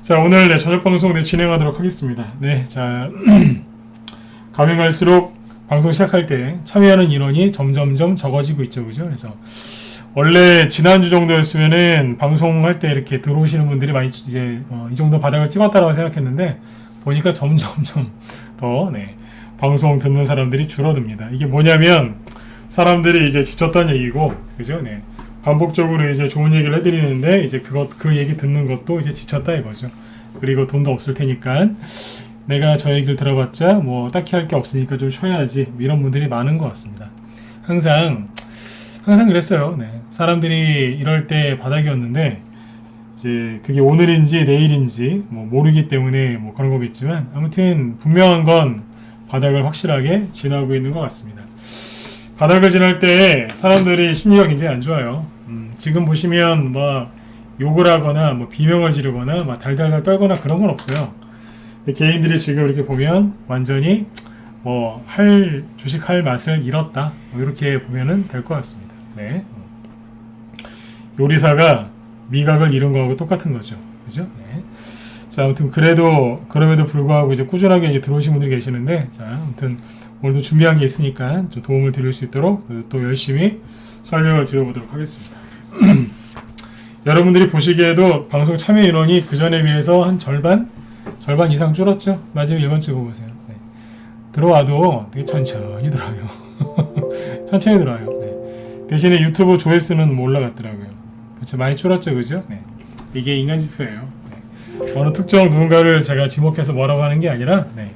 자, 오늘 저녁 방송 진행하도록 하겠습니다. 네, 자, 가면 갈수록 방송 시작할 때 참여하는 인원이 점점점 적어지고 있죠, 그죠? 그래서 원래 지난주 정도였으면은 방송할 때 이렇게 들어오시는 분들이 많이 이제 이 정도 바닥을 찍었다라고 생각했는데 보니까 점점점 더 방송 듣는 사람들이 줄어듭니다. 이게 뭐냐면 사람들이 이제 지쳤다는 얘기고, 그죠? 네. 반복적으로 이제 좋은 얘기를 해드리는데 이제 그 얘기 듣는 것도 이제 지쳤다 이거죠. 그리고 돈도 없을 테니까 내가 저 얘기를 들어봤자 뭐 딱히 할 게 없으니까 좀 쉬어야지, 이런 분들이 많은 것 같습니다. 항상 그랬어요. 네. 사람들이 이럴 때 바닥이었는데 이제 그게 오늘인지 내일인지 뭐 모르기 때문에 뭐 그런 거겠지만 아무튼 분명한 건 바닥을 확실하게 지나고 있는 것 같습니다. 바닥을 지날 때 사람들이 심리가 굉장히 안 좋아요. 지금 보시면 뭐 욕을 하거나 뭐 비명을 지르거나 막 달달달 떨거나 그런 건 없어요. 근데 개인들이 지금 이렇게 보면 완전히 뭐 주식할 맛을 잃었다, 뭐 이렇게 보면은 될 것 같습니다. 네. 요리사가 미각을 잃은 거하고 똑같은 거죠. 그죠? 네. 자, 아무튼 그럼에도 불구하고 이제 꾸준하게 이제 들어오신 분들이 계시는데, 자, 아무튼 오늘도 준비한 게 있으니까 좀 도움을 드릴 수 있도록 또 열심히 설명을 드려보도록 하겠습니다. 여러분들이 보시기에도 방송 참여 인원이 그 전에 비해서 한 절반 이상 줄었죠? 마지막 1번 찍어보세요. 네. 들어와도 되게 천천히 들어와요. 천천히 들어와요. 네. 대신에 유튜브 조회수는 뭐 올라갔더라고요. 그렇죠? 많이 줄었죠, 그죠? 네. 이게 인간 지표예요. 네. 어느 특정 누군가를 제가 지목해서 뭐라고 하는 게 아니라, 네.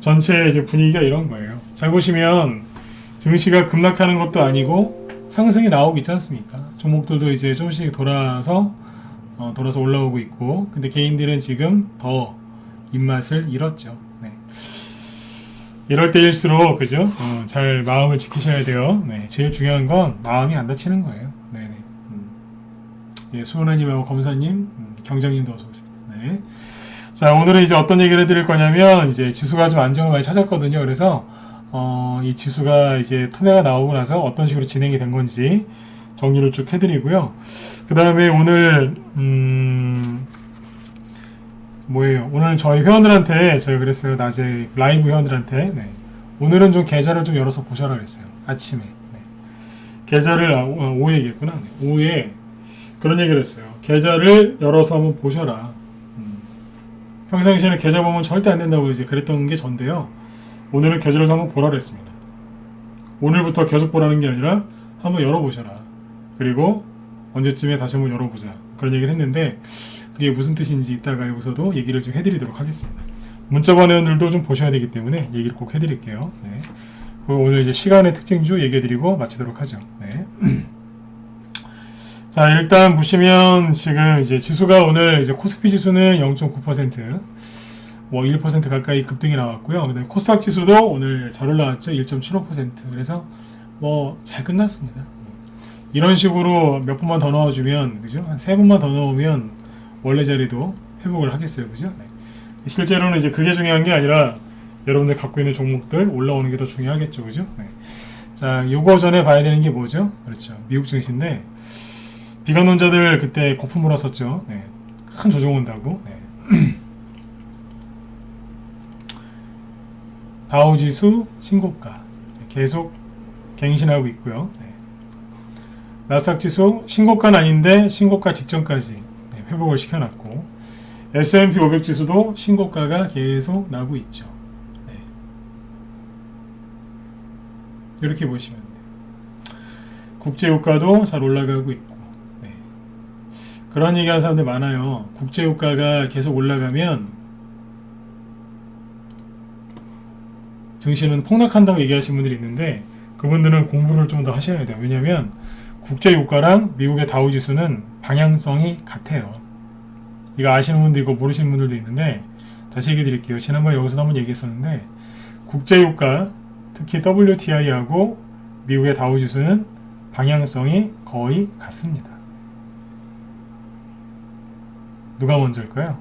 전체 이제 분위기가 이런 거예요. 잘 보시면 증시가 급락하는 것도 아니고 상승이 나오고 있지 않습니까? 종목들도 이제 조금씩 돌아서 올라오고 있고, 근데 개인들은 지금 더 입맛을 잃었죠. 네. 이럴 때일수록, 그죠? 잘 마음을 지키셔야 돼요. 네. 제일 중요한 건 마음이 안 다치는 거예요. 네네. 예, 수은아님하고 검사님, 경장님도 어서 오세요. 네. 자, 오늘은 이제 어떤 얘기를 해드릴 거냐면, 이제 지수가 좀 안정을 많이 찾았거든요. 그래서 이 지수가 이제 투매가 나오고 나서 어떤 식으로 진행이 된 건지 정리를 쭉 해드리고요. 그 다음에 오늘 뭐예요? 오늘 저희 회원들한테 제가 그랬어요. 낮에 라이브 회원들한테, 네. 오늘은 좀 계좌를 좀 열어서 보셔라 그랬어요. 아침에. 네. 계좌를 오후에 얘기했구나. 네. 오후에 그런 얘기를 했어요. 계좌를 열어서 한번 보셔라. 평상시에는 계좌 보면 절대 안 된다고 이제 그랬던 게 전데요. 오늘은 계좌를 한번 보라 그랬습니다. 오늘부터 계속 보라는 게 아니라 한번 열어보셔라. 그리고 언제쯤에 다시 한번 열어보자. 그런 얘기를 했는데 그게 무슨 뜻인지 이따가 여기서도 얘기를 좀 해드리도록 하겠습니다. 문자번 회원들도 좀 보셔야 되기 때문에 얘기를 꼭 해드릴게요. 네. 그리고 오늘 이제 시간의 특징주 얘기해드리고 마치도록 하죠. 네. 자, 일단 보시면 지금 이제 지수가 오늘 이제 코스피 지수는 0.9%, 뭐 1% 가까이 급등이 나왔고요. 그다음에 코스닥 지수도 오늘 잘 올라왔죠. 1.75%. 그래서 뭐 잘 끝났습니다. 이런 식으로 몇 분만 더 넣어주면, 그죠? 한 3분만 더 넣으면 원래 자리도 회복을 하겠어요. 그죠? 네. 실제로는 이제 그게 중요한 게 아니라 여러분들 갖고 있는 종목들 올라오는 게 더 중요하겠죠. 그죠? 네. 자, 요거 전에 봐야 되는 게 뭐죠? 그렇죠. 미국 증시인데, 비관론자들 그때 거품 물었었죠. 네. 큰 조정 온다고. 네. 다우지수 신고가 계속 갱신하고 있고요. 네. 나스닥 지수 신고가는 아닌데 신고가 직전까지 회복을 시켜놨고, S&P 500 지수도 신고가가 계속 나고 있죠. 네. 이렇게 보시면 돼요. 국제유가도 잘 올라가고 있고, 그런 얘기하는 사람들 많아요. 국제유가가 계속 올라가면 증시는 폭락한다고 얘기하시는 분들이 있는데 그분들은 공부를 좀 더 하셔야 돼요. 왜냐하면 국제유가랑 미국의 다우지수는 방향성이 같아요. 이거 아시는 분도 있고 모르시는 분들도 있는데 다시 얘기 드릴게요. 지난번에 여기서도 한번 얘기했었는데 국제유가, 특히 WTI하고 미국의 다우지수는 방향성이 거의 같습니다. 누가 먼저일까요?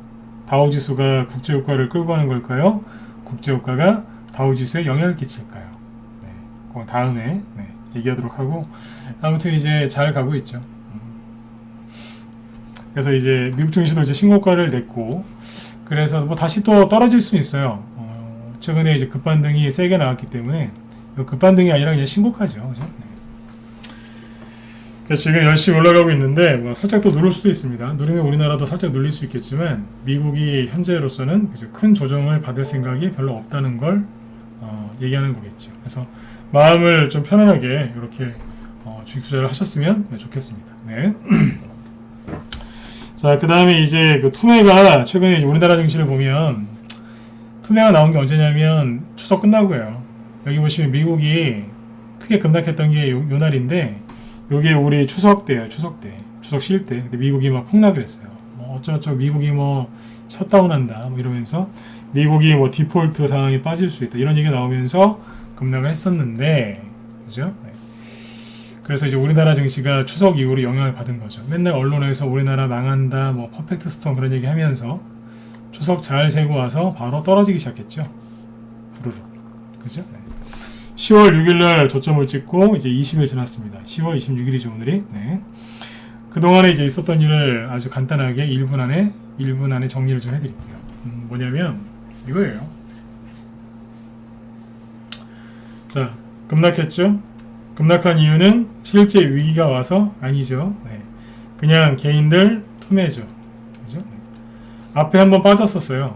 다우지수가 국제유가를 끌고 가는 걸까요? 국제유가가 다우지수에 영향을 끼칠까요? 네, 그 다음에 얘기하도록 하고, 아무튼 이제 잘 가고 있죠. 그래서 이제 미국 증시도 이제 신고가를 냈고, 그래서 뭐 다시 또 떨어질 수는 있어요. 최근에 이제 급반등이 세게 나왔기 때문에 급반등이 아니라 그냥 신고가죠. 그죠? 네. 그러니까 지금 열심히 올라가고 있는데 뭐 살짝 또 누를 수도 있습니다. 누르면 우리나라도 살짝 눌릴 수 있겠지만 미국이 현재로서는 큰 조정을 받을 생각이 별로 없다는 걸 얘기하는 거겠죠. 그래서 마음을 좀 편안하게 이렇게 주식 투자를 하셨으면 좋겠습니다. 네. 자, 그 다음에 이제 그 투매가 최근에 이제 우리나라 증시를 보면 투매가 나온 게 언제냐면 추석 끝나고요. 여기 보시면 미국이 크게 급락했던 게 요 날인데 요게 우리 추석 때예요. 추석 때. 추석 쉴 때. 근데 미국이 막 폭락을 했어요. 뭐 어쩌고저쩌고 미국이 뭐 셧다운한다 뭐 이러면서 미국이 뭐 디폴트 상황에 빠질 수 있다. 이런 얘기가 나오면서 급락을 했었는데 그죠? 네. 그래서 이제 우리나라 증시가 추석 이후로 영향을 받은 거죠. 맨날 언론에서 우리나라 망한다, 뭐 퍼펙트 스톰 그런 얘기 하면서 추석 잘 세고 와서 바로 떨어지기 시작했죠. 부르르. 그죠? 네. 10월 6일날 저점을 찍고 이제 20일 지났습니다. 10월 26일이죠 오늘이. 네. 그동안에 이제 있었던 일을 아주 간단하게 1분 안에 정리를 좀 해드릴게요. 뭐냐면 이거예요. 자, 급락했죠? 급락한 이유는 실제 위기가 와서 아니죠. 네. 그냥 개인들 투매죠. 그죠? 네. 앞에 한번 빠졌었어요.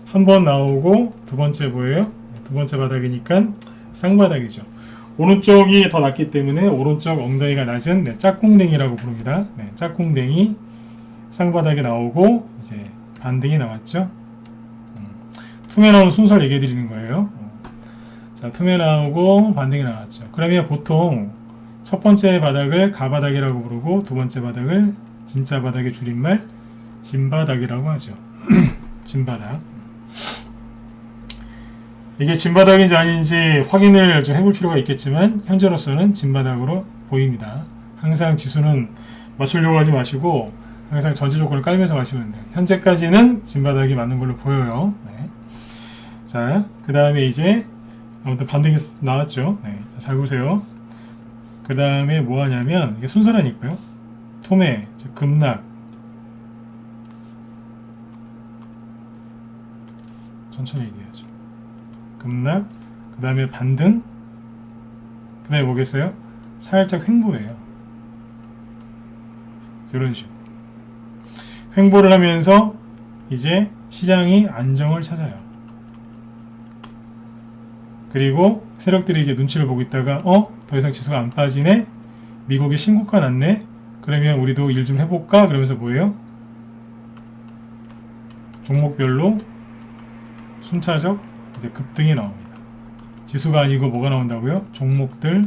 한 번 나오고 두 번째 뭐예요? 두 번째 바닥이니까 쌍바닥이죠. 오른쪽이 더 낮기 때문에 오른쪽 엉덩이가 낮은 짝꿍댕이라고 부릅니다. 네, 짝꿍댕이 쌍바닥에 나오고 이제 반등이 나왔죠. 투매 나오는 순서를 얘기해 드리는 거예요. 자, 투매 나오고 반등이 나왔죠. 그러면 보통 첫 번째 바닥을 가바닥이라고 부르고 두 번째 바닥을 진짜 바닥의 줄임말 진바닥이라고 하죠. 진바닥. 이게 진바닥인지 아닌지 확인을 좀 해볼 필요가 있겠지만 현재로서는 진바닥으로 보입니다. 항상 지수는 맞추려고 하지 마시고 항상 전제 조건을 깔면서 가시면 돼요. 현재까지는 진바닥이 맞는 걸로 보여요. 네. 자, 그 다음에 이제 아무튼 반등이 나왔죠. 네. 잘 보세요. 그 다음에 뭐 하냐면 이게 순서라니까요. 투매, 즉 급락. 천천히 얘기해야죠. 급락, 그 다음에 반등, 그 다음에 뭐겠어요? 살짝 횡보예요. 이런 식으로 횡보를 하면서 이제 시장이 안정을 찾아요. 그리고 세력들이 이제 눈치를 보고 있다가 더 이상 지수가 안 빠지네? 미국이 신고가 났네? 그러면 우리도 일 좀 해볼까? 그러면서 뭐예요? 종목별로 순차적 이제 급등이 나옵니다. 지수가 아니고 뭐가 나온다고요? 종목들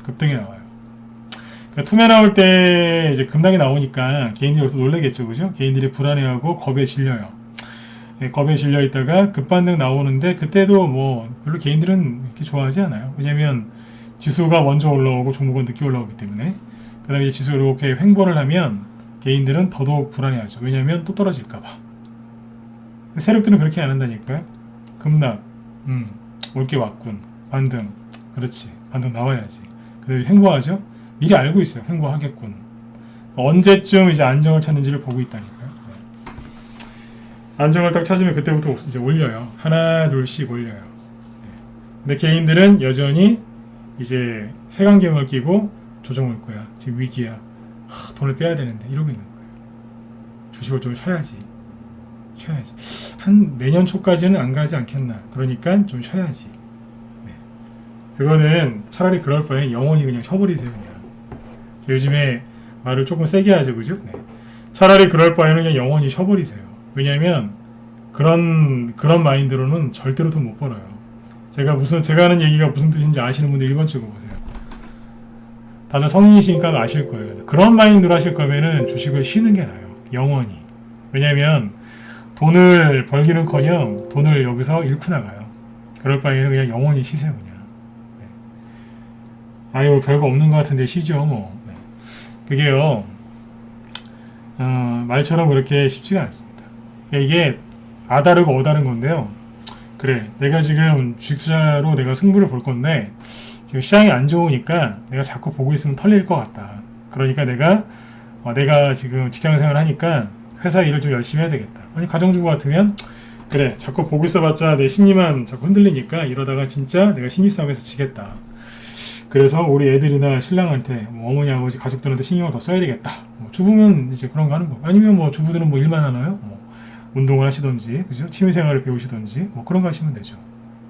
급등이 나와요. 그러니까 투매 나올 때 이제 급락이 나오니까 개인들이 여기서 놀라겠죠, 그죠? 개인들이 불안해하고 겁에 질려요. 겁에 질려 있다가 급반등 나오는데 그때도 뭐 별로 개인들은 그렇게 좋아하지 않아요. 왜냐면 지수가 먼저 올라오고 종목은 늦게 올라오기 때문에. 그 다음에 지수가 이렇게 횡보를 하면 개인들은 더더욱 불안해하죠. 왜냐면 또 떨어질까봐. 세력들은 그렇게 안 한다니까요. 급락, 올게 왔군. 반등, 그렇지. 반등 나와야지. 그 다음에 횡보하죠. 미리 알고 있어요. 횡보하겠군. 언제쯤 이제 안정을 찾는지를 보고 있다니까요. 네. 안정을 딱 찾으면 그때부터 이제 올려요. 하나, 둘씩 올려요. 네. 근데 개인들은 여전히 이제 색안경을 끼고 조정 올 거야. 지금 위기야. 돈을 빼야 되는데 이러고 있는 거예요. 주식을 좀 쉬어야지. 한 내년 초까지는 안 가지 않겠나. 그러니까 좀 쉬어야지. 네. 그거는 차라리 그럴 바에 영원히 그냥 쉬어버리세요. 그냥. 요즘에 말을 조금 세게 하죠, 그죠? 네. 차라리 그럴 바에는 그냥 영원히 쉬어버리세요. 왜냐면 그런 마인드로는 절대로 돈 못 벌어요. 제가 하는 얘기가 무슨 뜻인지 아시는 분들 1번 찍어보세요. 다들 성인이시니까 아실 거예요. 그런 마인드로 하실 거면은 주식을 쉬는 게 나아요. 영원히. 왜냐면 돈을 벌기는커녕 돈을 여기서 잃고 나가요. 그럴 바에는 그냥 영원히 쉬세요, 그냥. 네. 아유, 별거 없는 것 같은데 쉬죠, 뭐. 네. 그게요, 말처럼 그렇게 쉽지가 않습니다. 이게 아다르고 어다른 건데요. 그래, 내가 지금 주식 투자로 내가 승부를 볼 건데 지금 시장이 안 좋으니까 내가 자꾸 보고 있으면 털릴 것 같다. 그러니까 내가 지금 직장 생활 하니까 회사 일을 좀 열심히 해야 되겠다. 아니 가정주부 같으면 그래 자꾸 보고 있어봤자 내 심리만 자꾸 흔들리니까 이러다가 진짜 내가 심리싸움에서 지겠다. 그래서 우리 애들이나 신랑한테 뭐 어머니 아버지 가족들한테 신경을 더 써야 되겠다. 뭐 주부면 이제 그런 거 하는 거. 아니면 뭐 주부들은 뭐 일만 하나요? 뭐 운동을 하시던지 그죠? 취미생활을 배우시던지 뭐 그런 거 하시면 되죠.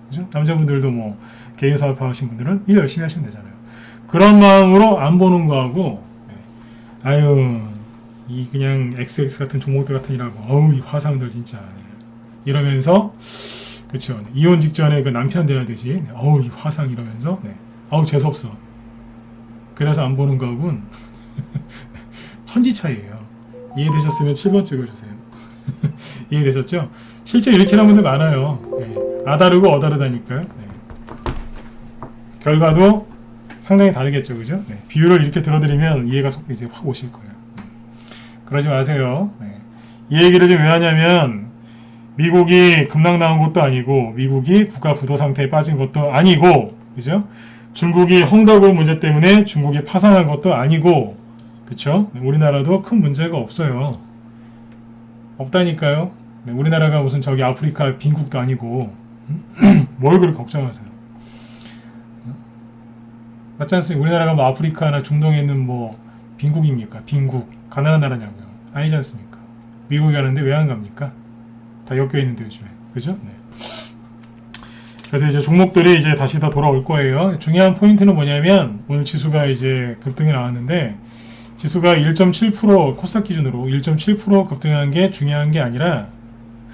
그죠? 남자분들도 뭐 개인 사업 하시는 분들은 일 열심히 하시면 되잖아요. 그런 마음으로 안 보는 거하고 아유 이 그냥 XX 같은 종목들 같은 이라고 어우 이 화상들 진짜 이러면서 그쵸 이혼 직전에 그 남편 대하듯이 어우 이 화상 이러면서 어우 재수없어 그래서 안 보는 거하고는 천지 차이예요. 이해되셨으면 7번 찍어주세요. 이해되셨죠? 실제 이렇게 하는 분들 많아요. 아다르고 어다르다니까요. 결과도 상당히 다르겠죠, 그죠? 비율을 이렇게 들어드리면 이해가 이제 확 오실 거예요. 그러지 마세요. 이 얘기를 좀 왜 하냐면 미국이 급락 나온 것도 아니고 미국이 국가 부도 상태에 빠진 것도 아니고 그죠? 중국이 헝다고 문제 때문에 중국이 파산한 것도 아니고 그쵸? 우리나라도 큰 문제가 없어요. 없다니까요. 우리나라가 무슨 저기 아프리카 빈국도 아니고 뭘 그렇게 걱정하세요? 맞지 않습니까? 우리나라가 뭐 아프리카나 중동에 있는 뭐 빈국입니까? 빈국 가난한 나라냐고요? 아니지 않습니까? 미국이 가는데 왜 안 갑니까? 다 엮여 있는데 요즘에 그죠? 그래서 이제 종목들이 이제 다시 다 돌아올 거예요. 중요한 포인트는 뭐냐면 오늘 지수가 이제 급등이 나왔는데 지수가 1.7% 코스닥 기준으로 1.7% 급등한 게 중요한 게 아니라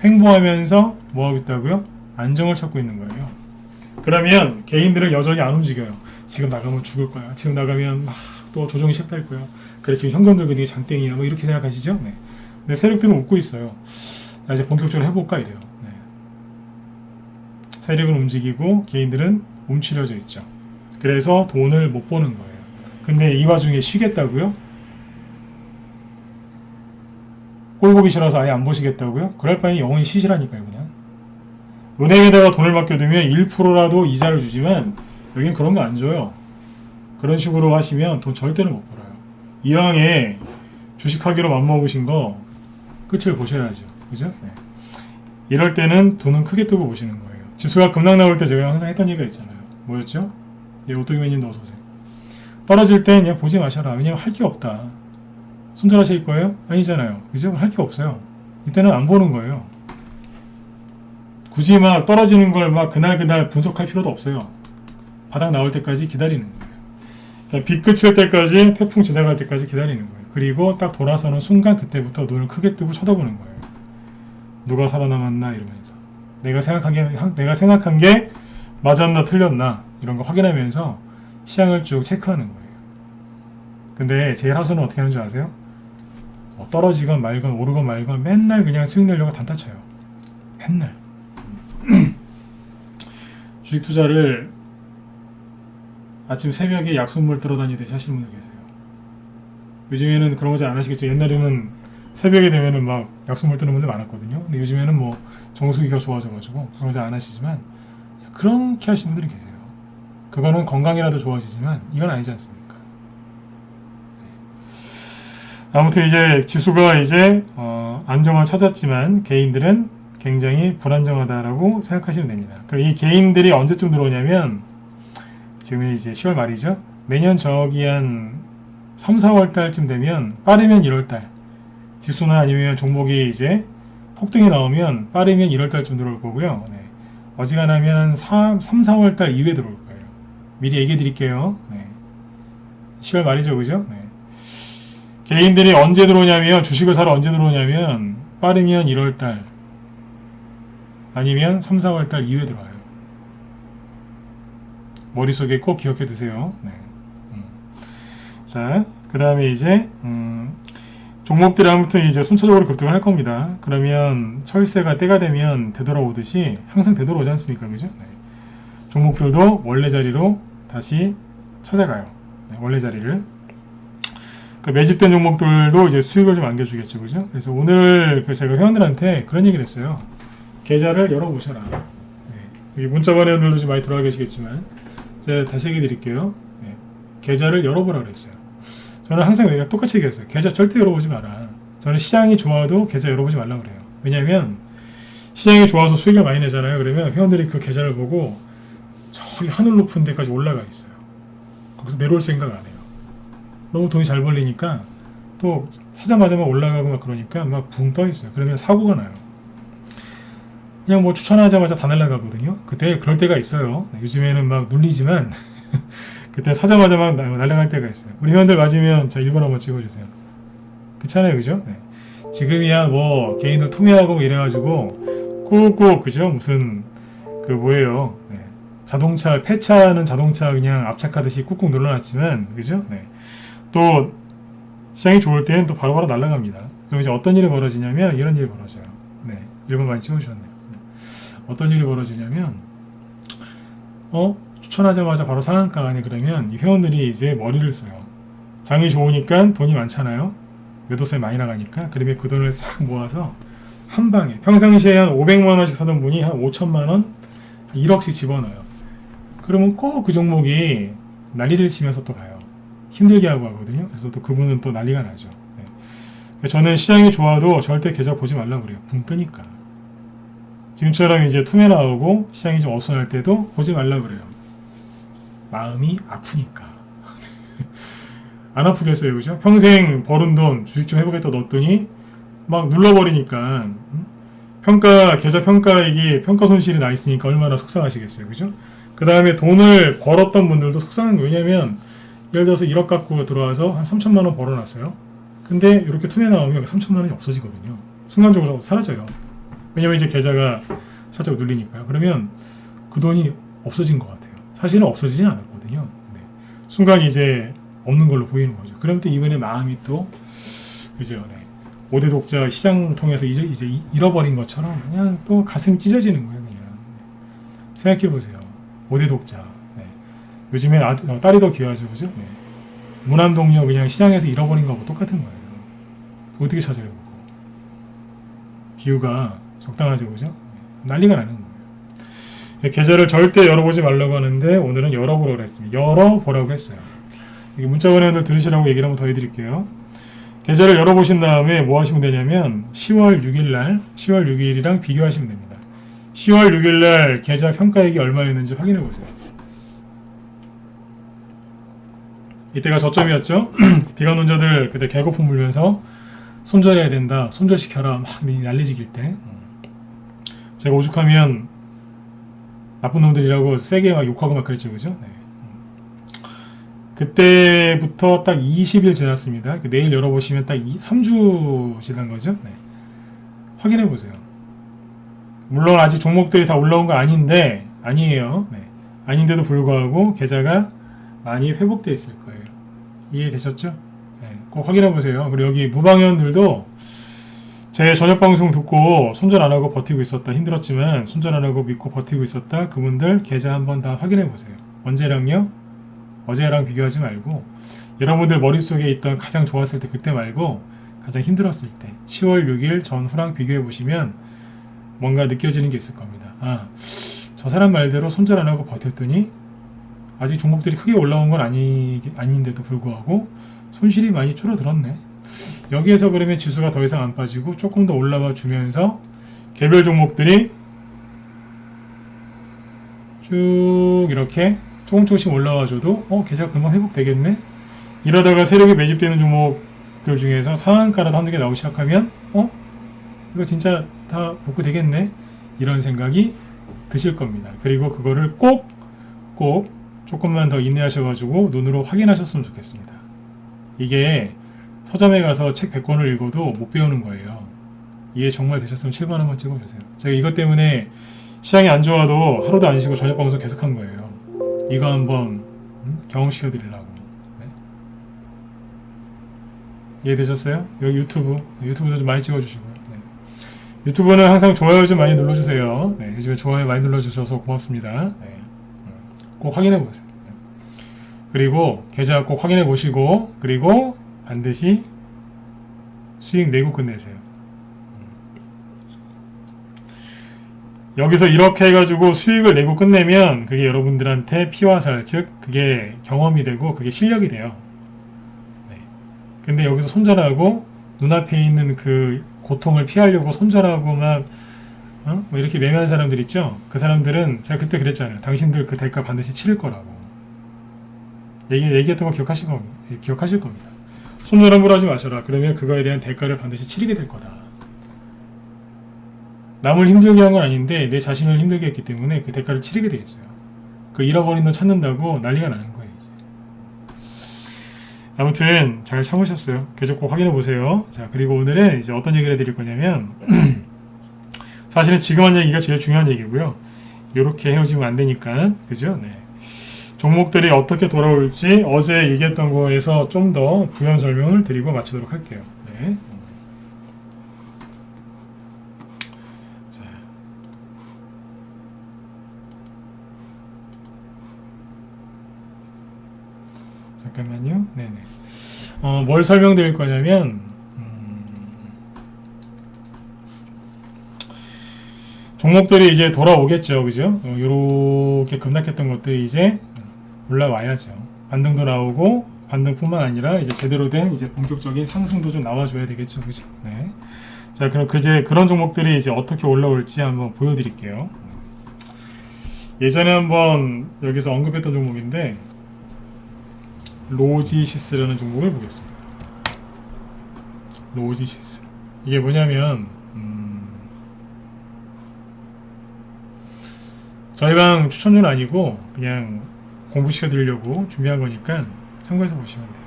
횡보하면서 뭐 하고 있다고요? 안정을 찾고 있는 거예요. 그러면 개인들은 여전히 안 움직여요. 지금 나가면 죽을 거야. 지금 나가면 막 또 조정이 시작될 거야. 그래 지금 현금들 그게 장땡이야. 뭐 이렇게 생각하시죠? 근데 세력들은 웃고 있어요. 자, 이제 본격적으로 해볼까 이래요. 세력은 움직이고 개인들은 움츠려져 있죠. 그래서 돈을 못 버는 거예요. 근데 이 와중에 쉬겠다고요? 꼴 보기 싫어서 아예 안 보시겠다고요? 그럴 바에 영원히 쉬시라니까요. 그냥 은행에다가 돈을 맡겨두면 1%라도 이자를 주지만 여긴 그런 거 안 줘요. 그런 식으로 하시면 돈 절대로 못 벌어요. 이왕에 주식하기로 맘먹으신 거 끝을 보셔야죠. 그죠? 이럴 때는 돈은 크게 뜨고 보시는 거예요. 지수가 급락 나올 때 제가 항상 했던 얘기가 있잖아요. 뭐였죠? 오뚜기맨님도 어서오세요. 떨어질 땐 그냥 보지 마셔라. 왜냐면 할 게 없다. 손절하실 거예요? 아니잖아요. 그죠? 할 게 없어요. 이때는 안 보는 거예요. 굳이 막 떨어지는 걸 막 그날 분석할 필요도 없어요. 바닥 나올 때까지 기다리는 거예요. 그러니까 비 그칠 때까지 태풍 지나갈 때까지 기다리는 거예요. 그리고 딱 돌아서는 순간 그때부터 눈을 크게 뜨고 쳐다보는 거예요. 누가 살아남았나 이러면서 내가 생각한 게 맞았나 틀렸나 이런 거 확인하면서 시장을 쭉 체크하는 거예요. 근데 제일 하수는 어떻게 하는 줄 아세요? 떨어지건 말건 오르건 말건 맨날 그냥 수익 내려고 단타 쳐요. 맨날 주식 투자를 아침 새벽에 약수물 들어다니듯이 하시는 분들 계세요. 요즘에는 그런 거 잘 안 하시겠죠. 옛날에는 새벽에 되면은 막 약수물 뜨는 분들 많았거든요. 근데 요즘에는 뭐 정수기가 좋아져가지고 그런 거 잘 안 하시지만 그렇게 하시는 분들이 계세요. 그거는 건강이라도 좋아지지만 이건 아니지 않습니까? 아무튼 이제 지수가 이제 안정을 찾았지만 개인들은 굉장히 불안정하다라고 생각하시면 됩니다. 그럼 이 개인들이 언제쯤 들어오냐면 지금 이제 10월 말이죠. 내년 저기 한 3, 4월 달쯤 되면 빠르면 1월 달 지수나 아니면 종목이 이제 폭등이 나오면 빠르면 1월 달쯤 들어올 거고요. 어지간하면 한 3, 4월 달 이후에 들어올 거예요. 미리 얘기해 드릴게요. 10월 말이죠. 그죠? 개인들이 언제 들어오냐면 주식을 사러 언제 들어오냐면 빠르면 1월 달 아니면 3, 4월 달 이후에 들어와요. 머릿속에 꼭 기억해 두세요. 자, 그 다음에 이제 종목들이 아무튼 이제 순차적으로 급등을 할 겁니다. 그러면 철새가 때가 되면 되돌아오듯이 항상 되돌아오지 않습니까? 그죠? 종목들도 원래 자리로 다시 찾아가요. 원래 자리를. 그 매집된 종목들도 이제 수익을 좀 안겨주겠죠. 그죠? 그래서 오늘 제가 회원들한테 그런 얘기를 했어요. 계좌를 열어보셔라. 여기 문자 반회원들도 좀 많이 들어와 계시겠지만 제가 다시 얘기 드릴게요. 계좌를 열어보라 그랬어요. 저는 항상 똑같이 얘기했어요. 계좌 절대 열어보지 마라. 저는 시장이 좋아도 계좌 열어보지 말라고 그래요. 왜냐하면 시장이 좋아서 수익을 많이 내잖아요. 그러면 회원들이 그 계좌를 보고 저기 하늘 높은 데까지 올라가 있어요. 거기서 내려올 생각 안 해요. 너무 돈이 잘 벌리니까 또 사자마자 막 올라가고 막 그러니까 막 붕 떠 있어요. 그러면 사고가 나요. 그냥 뭐 추천하자마자 다 날아가거든요. 그때 그럴 때가 있어요. 요즘에는 막 눌리지만 그때 사자마자 막 날아갈 때가 있어요. 우리 회원들 맞으면 자 1번 한번 찍어주세요. 그렇잖아요, 그죠? 네. 지금이야 뭐 개인들 투매하고 이래가지고 꾹꾹 그죠? 무슨 그 뭐예요? 네. 자동차 폐차는 자동차 그냥 압착하듯이 꾹꾹 눌러놨지만 그죠? 네. 또 시장이 좋을 때는 또 바로바로 날아갑니다. 그럼 이제 어떤 일이 벌어지냐면 이런 일이 벌어져요. 네, 1번 많이 찍어주셨네요. 어떤 일이 벌어지냐면 추천하자마자 바로 상한가 가네. 그러면 이 회원들이 이제 머리를 써요. 장이 좋으니까 돈이 많잖아요. 매도세 많이 나가니까. 그러면 그 돈을 싹 모아서 한 방에 평상시에 한 500만 원씩 사던 분이 한 5천만 원, 1억씩 집어넣어요. 그러면 꼭 그 종목이 난리를 치면서 또 가요. 힘들게 하고 하거든요. 그래서 또 그분은 또 난리가 나죠. 네. 저는 시장이 좋아도 절대 계좌 보지 말라고 그래요. 붕 뜨니까. 지금처럼 이제 투매 나오고 시장이 좀 어수선할 때도 보지 말라고 그래요. 마음이 아프니까. 안 아프겠어요, 그죠? 평생 벌은 돈 주식 좀 해보겠다 넣었더니 막 눌러버리니까 계좌 평가액이 평가 손실이 나 있으니까 얼마나 속상하시겠어요, 그죠? 그 다음에 돈을 벌었던 분들도 속상한 거예요. 왜냐면 예를 들어서 1억 갖고 들어와서 한 3천만 원 벌어놨어요. 근데 이렇게 투매 나오면 3천만 원이 없어지거든요. 순간적으로 사라져요. 왜냐면 이제 계좌가 살짝 눌리니까요. 그러면 그 돈이 없어진 것 같아요. 사실은 없어지진 않았거든요. 네. 순간 이제 없는 걸로 보이는 거죠. 그럼 또 이번에 마음이 또 그죠? 네. 5대 독자 시장 통해서 이제 잃어버린 것처럼 그냥 또 가슴이 찢어지는 거예요. 그냥 생각해 보세요. 5대 독자. 네. 요즘에 딸이 더 귀하죠, 그죠? 네. 무남동녀 그냥 시장에서 잃어버린 거하고 똑같은 거예요. 어떻게 찾아요, 그거? 비유가 적당하죠, 그죠? 난리가 나는 거예요. 계좌를 절대 열어보지 말라고 하는데 오늘은 열어보라고 했습니다. 열어보라고 했어요. 문자번호들 들으시라고 얘기를 한번 더 해드릴게요. 계좌를 열어보신 다음에 뭐 하시면 되냐면 10월 6일이랑 비교하시면 됩니다. 10월 6일날 계좌 평가액이 얼마였는지 확인해 보세요. 이때가 저점이었죠. 비관론자들 그때 개거품 물면서 손절해야 된다, 손절시켜라 막 난리지길 때 제가 오죽하면 나쁜 놈들이라고 세게 막 욕하고 막 그랬죠, 그죠? 네. 그때부터 딱 20일 지났습니다. 내일 열어보시면 딱 3주 지난 거죠. 네. 확인해 보세요. 물론 아직 종목들이 다 올라온 거 아니에요. 네. 아닌데도 불구하고 계좌가 많이 회복되어 있을 거예요. 이해되셨죠? 네. 꼭 확인해 보세요. 그리고 여기 무방위원들도 제 저녁 방송 듣고 손절 안 하고 버티고 있었다, 힘들었지만 손절 안 하고 믿고 버티고 있었다, 그분들 계좌 한번 다 확인해 보세요. 언제랑요? 어제랑 비교하지 말고 여러분들 머릿속에 있던 가장 좋았을 때 그때 말고 가장 힘들었을 때 10월 6일 전후랑 비교해 보시면 뭔가 느껴지는 게 있을 겁니다. 저 사람 말대로 손절 안 하고 버텼더니 아직 종목들이 크게 올라온 건 아닌데도 불구하고 손실이 많이 줄어들었네. 여기에서 그러면 지수가 더 이상 안 빠지고 조금 더 올라와 주면서 개별 종목들이 쭉 이렇게 조금씩 올라와줘도 계좌가 금방 회복되겠네? 이러다가 세력이 매집되는 종목들 중에서 상한가라도 한두 개 나오기 시작하면 이거 진짜 다 복구되겠네? 이런 생각이 드실 겁니다. 그리고 그거를 꼭 조금만 더 인내하셔가지고 눈으로 확인하셨으면 좋겠습니다. 이게 서점에 가서 책 100권을 읽어도 못 배우는 거예요. 이해 정말 되셨으면 7번 한번 찍어주세요. 제가 이것 때문에 시장이 안 좋아도 하루도 안 쉬고 저녁 방송 계속한 거예요. 이거 한번 경험시켜 드리려고. 네. 이해되셨어요? 여기 유튜브도 좀 많이 찍어주시고요. 네. 유튜브는 항상 좋아요 좀 많이 눌러주세요. 네. 요즘에 좋아요 많이 눌러주셔서 고맙습니다. 네. 꼭 확인해 보세요. 네. 그리고 계좌 꼭 확인해 보시고 그리고 반드시 수익 내고 끝내세요. 여기서 이렇게 해가지고 수익을 내고 끝내면 그게 여러분들한테 피와 살, 즉 그게 경험이 되고 그게 실력이 돼요. 네. 근데 여기서 손절하고 눈앞에 있는 그 고통을 피하려고 손절하고 막 뭐 이렇게 매매한 사람들 있죠? 그 사람들은 제가 그때 그랬잖아요. 당신들 그 대가 반드시 치를 거라고. 얘기했던 거 기억하실 겁니다. 손절 함부로 하지 마셔라. 그러면 그거에 대한 대가를 반드시 치르게 될 거다. 남을 힘들게 한 건 아닌데 내 자신을 힘들게 했기 때문에 그 대가를 치르게 되겠어요. 그 잃어버린 돈 찾는다고 난리가 나는 거예요. 이제. 아무튼 잘 참으셨어요. 계속 꼭 확인해 보세요. 자, 그리고 오늘은 이제 어떤 얘기를 해드릴 거냐면 사실은 지금 한 얘기가 제일 중요한 얘기고요. 이렇게 헤어지면 안 되니까, 그죠? 네. 종목들이 어떻게 돌아올지 어제 얘기했던 거에서 좀 더 부연 설명을 드리고 마치도록 할게요. 네. 자. 잠깐만요. 네네. 뭘 설명드릴 거냐면, 종목들이 이제 돌아오겠죠. 그죠? 요렇게 급락했던 것들이 이제 올라와야죠. 반등도 나오고, 반등뿐만 아니라 이제 제대로 된 이제 본격적인 상승도 좀 나와줘야 되겠죠. 그죠? 네. 자, 그럼 그런 종목들이 이제 어떻게 올라올지 한번 보여드릴게요. 예전에 한번 여기서 언급했던 종목인데, 로지시스라는 종목을 보겠습니다. 로지시스. 이게 뭐냐면, 저희 방 추천료는 아니고 그냥 공부시켜드리려고 준비한 거니까 참고해서 보시면 돼요.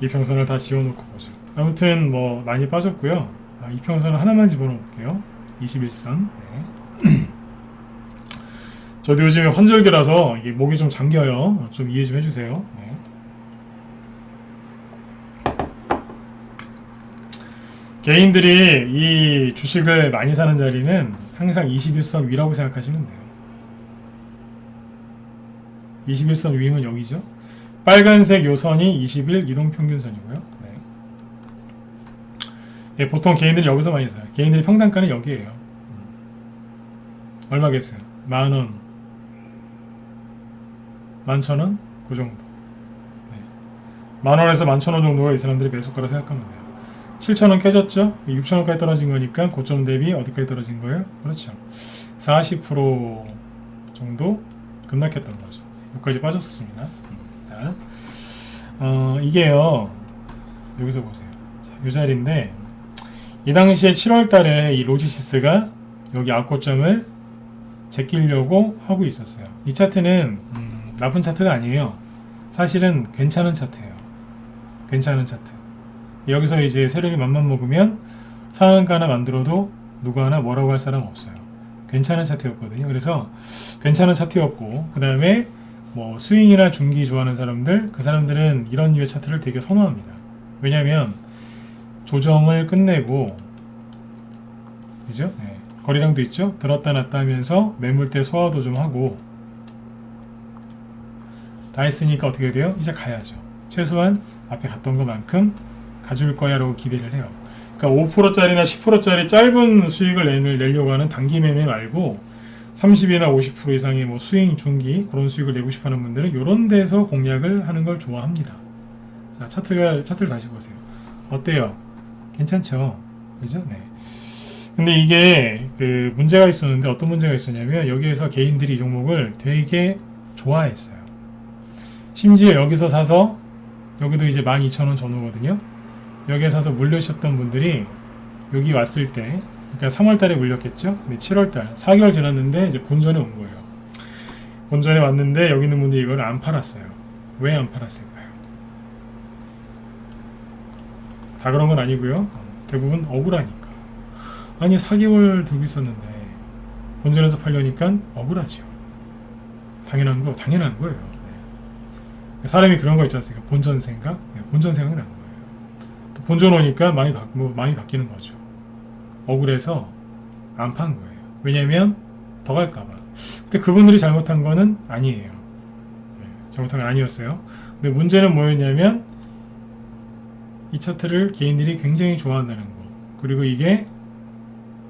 이평선을 다 지워놓고 보죠. 아무튼 뭐 많이 빠졌고요. 이평선을 하나만 집어넣을게요. 21선. 네. 저도 요즘에 환절기라서 이게 목이 좀 잠겨요. 좀 이해 좀 해주세요. 네. 개인들이 이 주식을 많이 사는 자리는 항상 21선 위라고 생각하시면 돼요. 21선 위면 여기죠. 빨간색 요 선이 20일 이동평균선이고요. 네. 예, 보통 개인들이 여기서 많이 사요. 개인들이 평단가는 여기에요. 얼마겠어요? 10,000원, 11,000원? 그 정도. 네. 10,000원에서 11,000원 정도가 이 사람들이 매수가라고 생각하면 돼요. 7,000원 깨졌죠? 6,000원까지 떨어진 거니까 고점 대비 어디까지 떨어진 거예요? 그렇죠. 40% 정도 급락했던 거죠. 여기까지 빠졌었습니다. 자, 이게요. 여기서 보세요. 자, 이 자리인데 이 당시에 7월 달에 이 로지시스가 여기 악고점을 제끼려고 하고 있었어요. 이 차트는 나쁜 차트가 아니에요. 사실은 괜찮은 차트예요. 괜찮은 차트. 여기서 이제 세력이 맘만 먹으면 상한가 하나 만들어도 누구 하나 뭐라고 할 사람 없어요. 괜찮은 차트였거든요. 그래서 괜찮은 차트였고 그 다음에 뭐 스윙이나 중기 좋아하는 사람들 그 사람들은 이런 류의 차트를 되게 선호합니다. 왜냐하면 조정을 끝내고 그죠? 네. 거래량도 있죠? 들었다 놨다 하면서 매물대 소화도 좀 하고 다 했으니까 어떻게 돼요? 이제 가야죠. 최소한 앞에 갔던 것만큼 가줄 거야 라고 기대를 해요. 그러니까 5%짜리나 10%짜리 짧은 수익을 내려고 하는 단기 매매 말고 30이나 50% 이상의 뭐 스윙 중기 그런 수익을 내고 싶어 하는 분들은 이런 데서 공략을 하는 걸 좋아합니다. 자, 차트를 다시 보세요. 어때요? 괜찮죠? 그죠? 네. 근데 이게 그 문제가 있었는데 어떤 문제가 있었냐면 여기에서 개인들이 이 종목을 되게 좋아했어요. 심지어 여기서 사서 여기도 이제 12,000원 전후거든요. 여기에 사서 물려주셨던 분들이 여기 왔을 때 그러니까 3월달에 물렸겠죠. 근데 7월달 4개월 지났는데 이제 본전에 온 거예요. 본전에 왔는데 여기 있는 분들이 이걸 안 팔았어요. 왜 안 팔았을까요? 다 그런 건 아니고요. 대부분 억울하니까. 아니 4개월 들고 있었는데 본전에서 팔려니까 억울하죠. 당연한 거예요. 네. 사람이 그런 거 있지 않습니까? 본전 생각? 네, 본전 생각이 난 거예요. 본전 오니까 많이 바뀌는 거죠. 억울해서 안 판 거예요. 왜냐면 더 갈까봐. 근데 그분들이 잘못한 거는 아니에요. 네, 잘못한 건 아니었어요. 근데 문제는 뭐였냐면 이 차트를 개인들이 굉장히 좋아한다는 거. 그리고 이게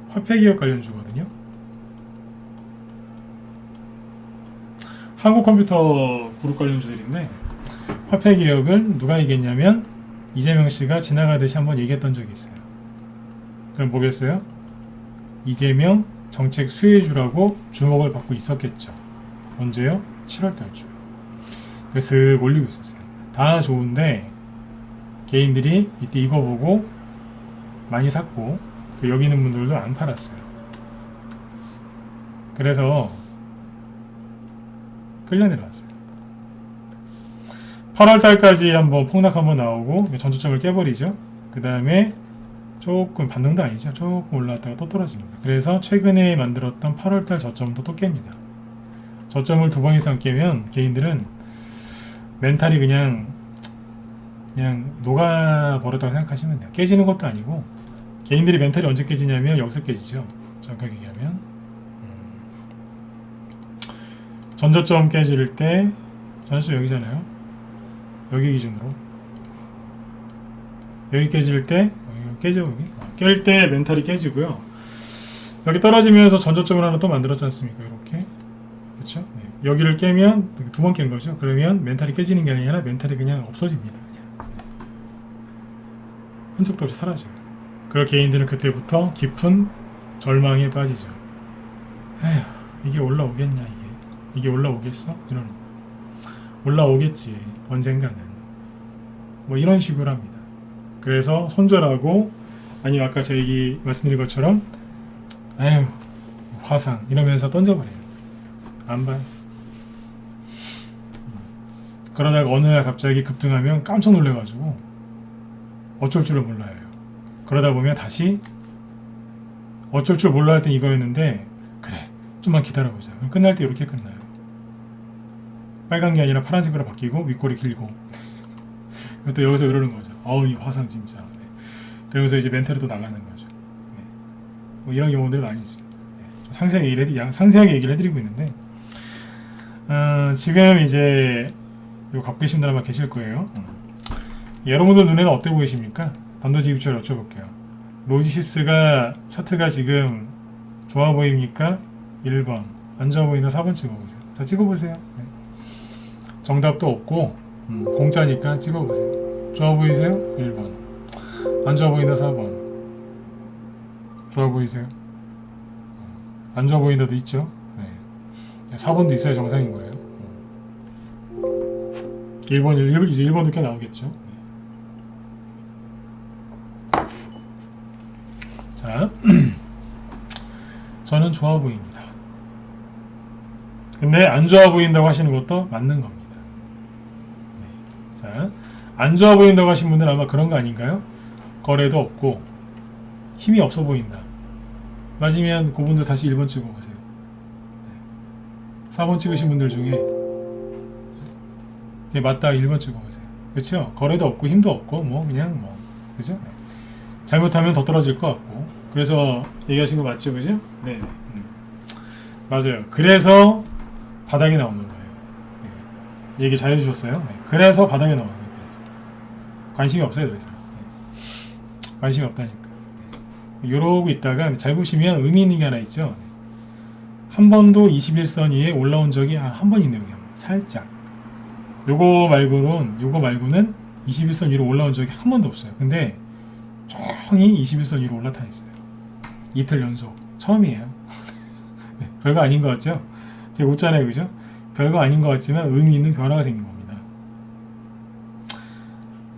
화폐기업 관련주거든요. 한국컴퓨터 그룹 관련주들인데 화폐기업은 누가 이겼냐면 이재명 씨가 지나가듯이 한번 얘기했던 적이 있어요. 그럼 뭐겠어요? 이재명 정책 수혜주라고 주목을 받고 있었겠죠. 언제요? 7월달쯤. 그래서 슥 올리고 있었어요. 다 좋은데 개인들이 이때 이거 보고 많이 샀고 여기 있는 분들도 안 팔았어요. 그래서 끌려 내려왔어요. 8월달까지 한번 폭락 한번 나오고 전초점을 깨버리죠. 그 다음에 조금 반등도 아니죠. 조금 올라왔다가 또 떨어집니다. 그래서 최근에 만들었던 8월달 저점도 또 깹니다. 저점을 2번 이상 깨면 개인들은 멘탈이 그냥 녹아버렸다고 생각하시면 돼요. 깨지는 것도 아니고 개인들이 멘탈이 언제 깨지냐면 여기서 깨지죠. 정확하게 얘기하면 전저점 깨질 때 전저점 여기잖아요. 여기 기준으로 여기 깨질 때 깨져 여기 깰 때 멘탈이 깨지고요. 여기 떨어지면서 전저점을 하나 또 만들었지 않습니까? 이렇게 그렇죠? 네. 여기를 깨면 2번 깬 거죠. 그러면 멘탈이 깨지는 게 아니라 멘탈이 그냥 없어집니다. 그냥. 흔적도 없이 사라져요. 그럴 개인들은 그때부터 깊은 절망에 빠지죠. 에휴, 이게 올라오겠냐 이게 올라오겠어? 이런 올라오겠지 언젠가는 뭐 이런 식으로 합니다. 그래서 손절하고 아니면 아까 제 얘기 말씀드린 것처럼 에휴 화상 이러면서 던져버려요. 안 봐요. 그러다가 어느 날 갑자기 급등하면 깜짝 놀래가지고 어쩔 줄을 몰라요. 그러다 보면 다시 어쩔 줄 몰라 할 땐 이거였는데 그래 좀만 기다려보자. 그럼 끝날 때 이렇게 끝나요. 빨간 게 아니라 파란색으로 바뀌고 윗골이 길고 또 여기서 이러는 거죠. 이 화상 진짜. 네. 그러면서 이제 멘탈이 또 나가는 거죠. 네. 뭐 이런 경우들 많이 있습니다. 네. 상세하게 얘기를 해드리고 있는데 지금 이제 이거 갖고 계신 분들 아마 계실 거예요. 여러분들 눈에는 어때 보이십니까? 반도체 입주를 여쭤볼게요. 로지시스가 차트가 지금 좋아 보입니까? 1번 안 좋아 보이나 4번 찍어보세요. 자 찍어보세요. 네. 정답도 없고 공짜니까 찍어보세요. 좋아 보이세요? 1번 안 좋아 보이나 4번 좋아 보이세요? 안 좋아 보이는 데도 있죠. 네. 4번도 있어야 정상인 거예요. 1번 이제 1번도 꽤 나오겠죠. 자, 저는 좋아 보입니다. 근데 안 좋아 보인다고 하시는 것도 맞는 겁니다. 네. 자, 안 좋아 보인다고 하신 분들은 아마 그런 거 아닌가요? 거래도 없고 힘이 없어 보인다. 맞으면 그분들 다시 1번 찍어보세요. 네. 4번 찍으신 분들 중에 맞다 1번 찍어보세요. 그렇죠? 거래도 없고 힘도 없고 그냥 그죠? 네. 잘못하면 더 떨어질 것 같고 그래서 얘기하신 거 맞죠? 그죠? 네. 맞아요. 그래서 바닥이 나오는 거예요. 네. 얘기 잘 해주셨어요. 네. 그래서 바닥에 나오는 거예요. 그래서. 관심이 없어요. 더 이상. 네. 관심이 없다니까. 네. 이러고 있다가 잘 보시면 의미 있는 게 하나 있죠. 네. 한 번도 21선 위에 올라온 적이 한 번 있네요. 살짝. 요거 말고는 21선 위로 올라온 적이 한 번도 없어요. 근데 조용히 21선 위로 올라타 있어요. 이틀 연속. 처음이에요. 네, 별거 아닌 것 같죠? 되게 웃잖아요. 그죠? 별거 아닌 것 같지만 의미 있는 변화가 생긴 겁니다.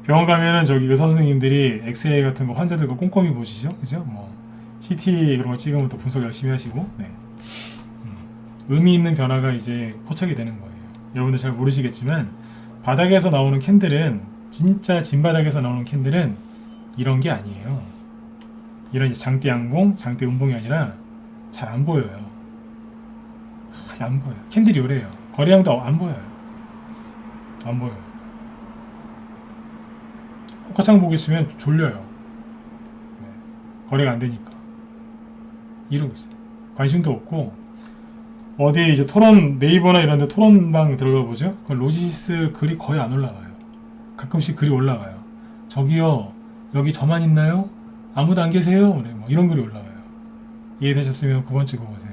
병원 가면은 저기 의사 선생님들이 엑스레이 같은 거 환자들 거 꼼꼼히 보시죠? 그죠? CT 그런 거 찍으면 또 분석 열심히 하시고, 네. 의미 있는 변화가 이제 포착이 되는 거예요. 여러분들 잘 모르시겠지만, 바닥에서 나오는 캔들은, 진짜 진바닥에서 나오는 캔들은 이런 게 아니에요. 이런 장대 양봉, 장대 음봉이 아니라 잘 안 보여요. 안 보여요. 캔들이 요래요. 거래량도 안 보여요. 안 보여요. 호가창 보고 있으면 졸려요. 네. 거래가 안 되니까. 이러고 있어요. 관심도 없고, 어디 이제 토론, 네이버나 이런 데 토론방 들어가 보죠? 그 로지시스 글이 거의 안 올라가요. 가끔씩 글이 올라가요. 저기요, 여기 저만 있나요? 아무도 안 계세요? 그래, 이런 글이 올라와요. 이해되셨으면 9번 찍어보세요.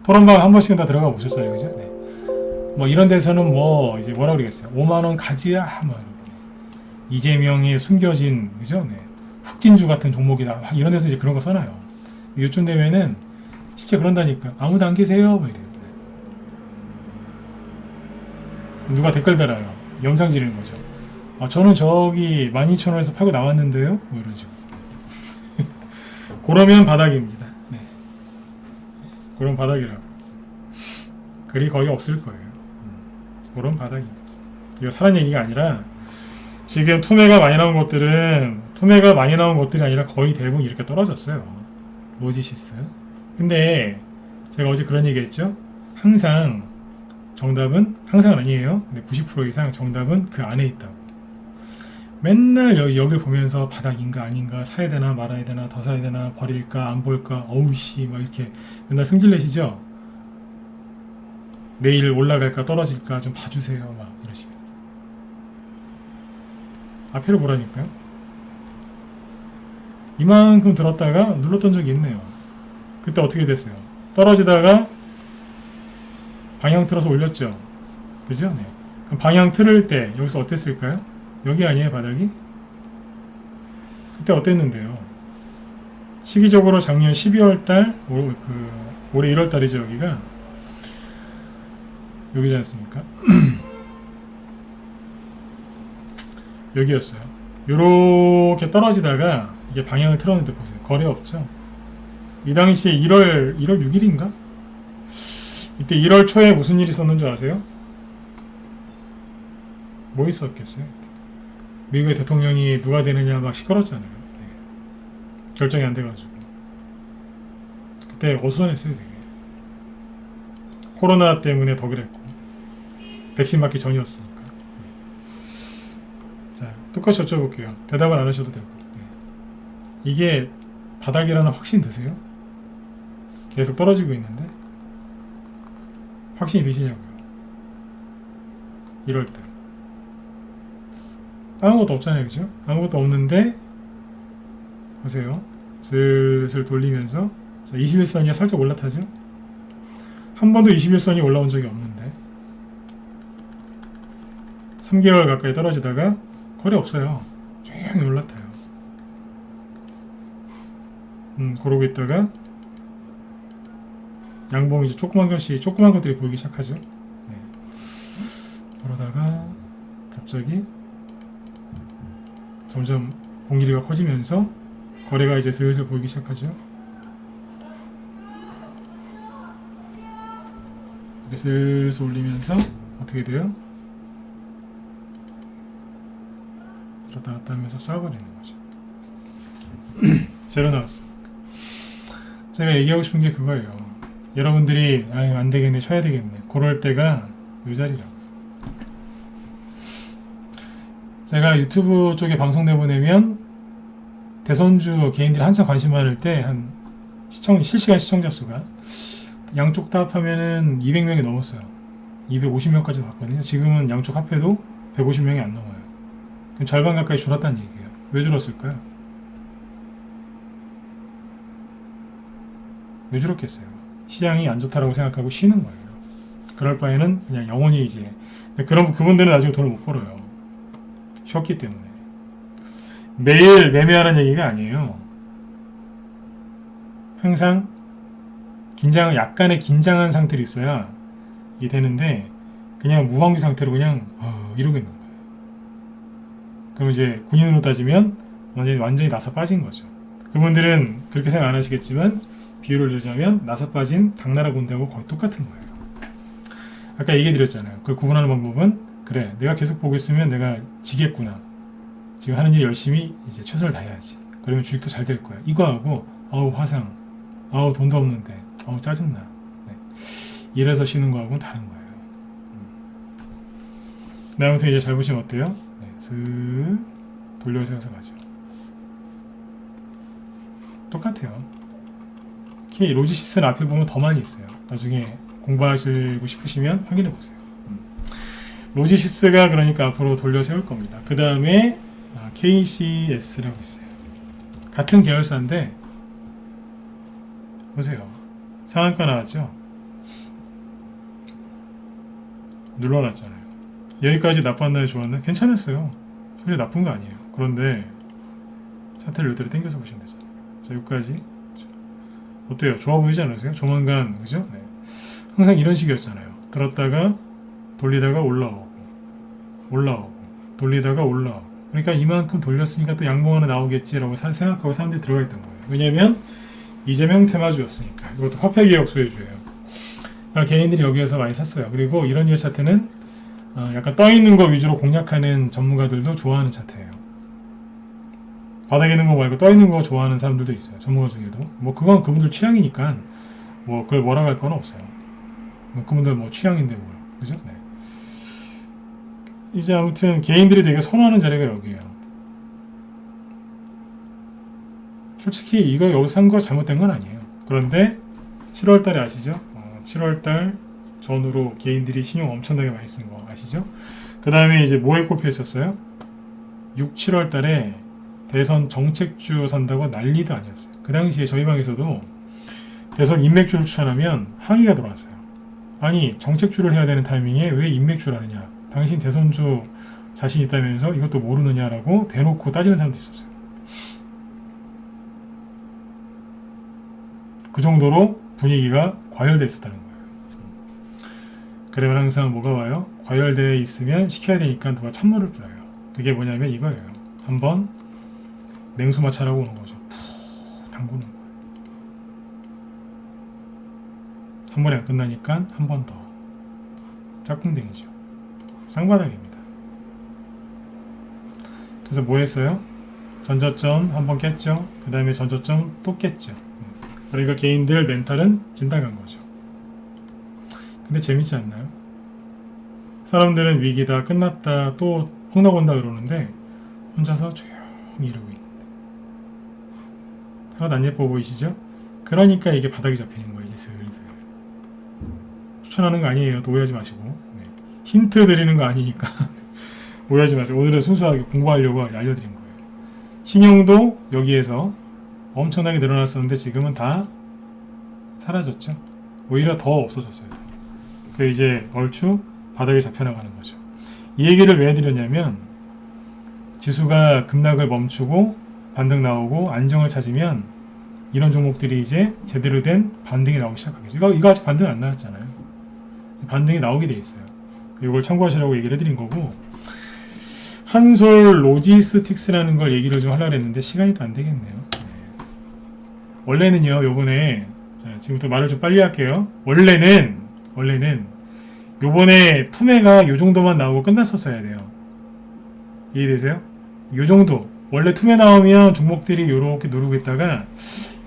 토론방 한 번씩은 다 들어가 보셨어요. 그죠? 네. 이런 데서는 이제 뭐라 그러겠어요? 5만원 가지야? 이재명의 숨겨진 그죠? 네. 흑진주 같은 종목이다. 막 이런 데서 이제 그런 거 써놔요. 요쯤 되면은 진짜 그런다니까. 아무도 안 계세요. 뭐 이래요. 누가 댓글 달아요. 영상 지르는 거죠. 아, 저는 저기 12,000원에서 팔고 나왔는데요. 뭐 이런 식으로. 그러면 바닥입니다. 네. 그런 바닥이라고. 글이 거의 없을 거예요. 그런 바닥입니다. 이거 사람 얘기가 아니라 지금 투매가 많이 나온 것들이 아니라 거의 대부분 이렇게 떨어졌어요. 로지시스. 근데 제가 어제 그런 얘기 했죠. 항상은 아니에요. 근데 90% 이상 정답은 그 안에 있다고. 맨날 여기를 보면서 바닥인가 아닌가, 사야 되나 말아야 되나, 더 사야 되나, 버릴까 안 볼까, 어우씨 막 이렇게 맨날 승질 내시죠. 내일 올라갈까 떨어질까 좀 봐주세요 막 이러시면서 앞에를 보라니까요. 이만큼 들었다가 눌렀던 적이 있네요. 그때 어떻게 됐어요? 떨어지다가 방향 틀어서 올렸죠. 그죠? 네. 그럼 방향 틀을 때 여기서 어땠을까요? 여기 아니에요 바닥이? 그때 어땠는데요? 시기적으로 작년 12월달 올해 1월달이죠. 여기가 여기지 않습니까? 여기였어요. 요렇게 떨어지다가 이게 방향을 틀었는데 보세요. 거래 없죠? 이 당시에 1월 6일인가? 이때 1월 초에 무슨 일이 있었는 줄 아세요? 뭐 있었겠어요? 미국의 대통령이 누가 되느냐 막 시끄럽잖아요. 네. 결정이 안 돼가지고. 그때 어수선했어요 되게. 코로나 때문에 더 그랬고 백신 맞기 전이었으니까. 자, 똑같이 여쭤볼게요. 대답을 안 하셔도 되고. 네. 이게 바닥이라는 확신 드세요? 계속 떨어지고 있는데 확신이 드시냐고요. 이럴 때 아무것도 없잖아요. 그죠? 아무것도 없는데 보세요. 슬슬 돌리면서 21선이 살짝 올라타죠? 한 번도 21선이 올라온 적이 없는데 3개월 가까이 떨어지다가 거래 없어요. 조용히 올라타요. 그러고 있다가 양봉이 이제 조그만 것들이 보이기 시작하죠. 네. 그러다가 갑자기 점점 봉길이가 커지면서 거래가 이제 슬슬 보이기 시작하죠. 이렇게 슬슬 올리면서 어떻게 돼요? 들었다 놨다 하면서 쏴버리는 거죠. 제로 나왔어. 제가 얘기하고 싶은 게 그거예요. 여러분들이 안 되겠네, 쳐야 되겠네. 그럴 때가 이 자리라고. 제가 유튜브 쪽에 방송 내보내면 대선주 개인들이 한참 관심 많을 때 한 실시간 시청자 수가 양쪽 다 합하면은 200명이 넘었어요. 250명까지 봤거든요. 지금은 양쪽 합해도 150명이 안 넘어요. 그럼 절반 가까이 줄었다는 얘기예요. 왜 줄었을까요? 왜 줄었겠어요? 시장이 안 좋다라고 생각하고 쉬는 거예요. 그럴 바에는 그냥 영원히 이제 그분들은 나중에 돈을 못 벌어요. 쉬었기 때문에. 매일 매매하는 얘기가 아니에요. 항상 약간의 긴장한 상태로 있어야 이게 되는데 그냥 무방비 상태로 그냥 이러고 있는 거예요. 그럼 이제 군인으로 따지면 완전히 나서 빠진 거죠. 그분들은 그렇게 생각 안 하시겠지만 비유를 들자면 나서 빠진 당나라 군대하고 거의 똑같은 거예요. 아까 얘기 드렸잖아요. 그걸 구분하는 방법은 그래 내가 계속 보고 있으면 내가 지겠구나. 지금 하는 일 열심히 이제 최선을 다해야지. 그러면 주식도 잘 될 거야. 이거하고 아우 화상, 아우 돈도 없는데, 아우 짜증나. 네. 이래서 쉬는 거하고는 다른 거예요. 네, 아무튼 이제 잘 보시면 어때요? 네, 슥 돌려세워서 가죠. 똑같아요. 로지시스는 앞에 보면 더 많이 있어요. 나중에 공부하시고 싶으시면 확인해 보세요. 로지시스가 그러니까 앞으로 돌려 세울 겁니다. 그 다음에 KCS라고 있어요. 같은 계열사인데 보세요. 상한가 나왔죠? 눌러놨잖아요. 여기까지 나빴나요? 좋았나요? 괜찮았어요. 솔직히 나쁜 거 아니에요. 그런데 차트를 이대로 당겨서 보시면 되죠. 자, 여기까지 어때요? 좋아 보이지 않으세요? 조만간 그죠? 네. 항상 이런 식이었잖아요. 들었다가 돌리다가 올라오고 돌리다가 올라오고, 그러니까 이만큼 돌렸으니까 또 양봉 하나 나오겠지라고 생각하고 사람들이 들어가 있던 거예요. 왜냐면 이재명 테마주였으니까. 이것도 화폐개혁 수혜주예요. 그러니까 개인들이 여기에서 많이 샀어요. 그리고 이런 류의 차트는 약간 떠있는 거 위주로 공략하는 전문가들도 좋아하는 차트예요. 바닥에 있는 거 말고 떠있는 거 좋아하는 사람들도 있어요. 전문가 중에도. 뭐 그건 그분들 취향이니까 뭐 그걸 뭐라고 할 건 없어요. 뭐 그분들 뭐 취향인데 뭐 그죠? 네. 이제 아무튼 개인들이 되게 선호하는 자리가 여기에요. 솔직히 이거 여기서 산 거 잘못된 건 아니에요. 그런데 7월달에 아시죠? 7월달 전후로 개인들이 신용 엄청나게 많이 쓴 거 아시죠? 그 다음에 이제 뭐에 꼽혀 있었어요? 6, 7월달에 대선 정책주 산다고 난리도 아니었어요. 그 당시에 저희 방에서도 대선 인맥주를 추천하면 항의가 들어왔어요. 아니 정책주를 해야 되는 타이밍에 왜 인맥주를 하느냐, 당신 대선주 자신 있다면서 이것도 모르느냐라고 대놓고 따지는 사람도 있었어요. 그 정도로 분위기가 과열되어 있었다는 거예요. 그러면 항상 뭐가 와요? 과열되어 있으면 시켜야 되니까 누가 찬물을 뿌려요. 그게 뭐냐면 이거예요. 한번 냉수 마찰하고 오는 거죠. 푹 담그는 거예요. 한 번에 안 끝나니까 한 번 더. 짝꿍댕이죠. 쌍바닥입니다. 그래서 뭐 했어요? 전저점 한 번 깼죠. 그 다음에 전저점 또 깼죠. 그러니까 개인들 멘탈은 진당한 거죠. 근데 재밌지 않나요? 사람들은 위기다, 끝났다, 또 폭락 온다 그러는데 혼자서 조용히 이러고 있는데 하나도 안 예뻐 보이시죠? 그러니까 이게 바닥이 잡히는 거예요. 이제 슬슬. 추천하는 거 아니에요. 또 오해하지 마시고. 네. 힌트 드리는 거 아니니까 오해하지 마세요. 오늘은 순수하게 공부하려고 알려드린 거예요. 신용도 여기에서 엄청나게 늘어났었는데 지금은 다 사라졌죠. 오히려 더 없어졌어요. 그 이제 얼추 바닥에 잡혀나가는 거죠. 이 얘기를 왜 드렸냐면 지수가 급락을 멈추고 반등 나오고 안정을 찾으면 이런 종목들이 이제 제대로 된 반등이 나오기 시작하겠죠. 이거 아직 반등 안 나왔잖아요. 반등이 나오게 돼 있어요. 이걸 참고하시라고 얘기를 해드린 거고, 한솔 로지스틱스라는 걸 얘기를 좀 하려고 했는데 시간이 또 안 되겠네요. 원래는요, 요번에 지금부터 말을 좀 빨리 할게요. 원래는 요번에 투매가 요 정도만 나오고 끝났었어야 돼요. 이해되세요? 요 정도. 원래 투매 나오면 종목들이 요렇게 누르고 있다가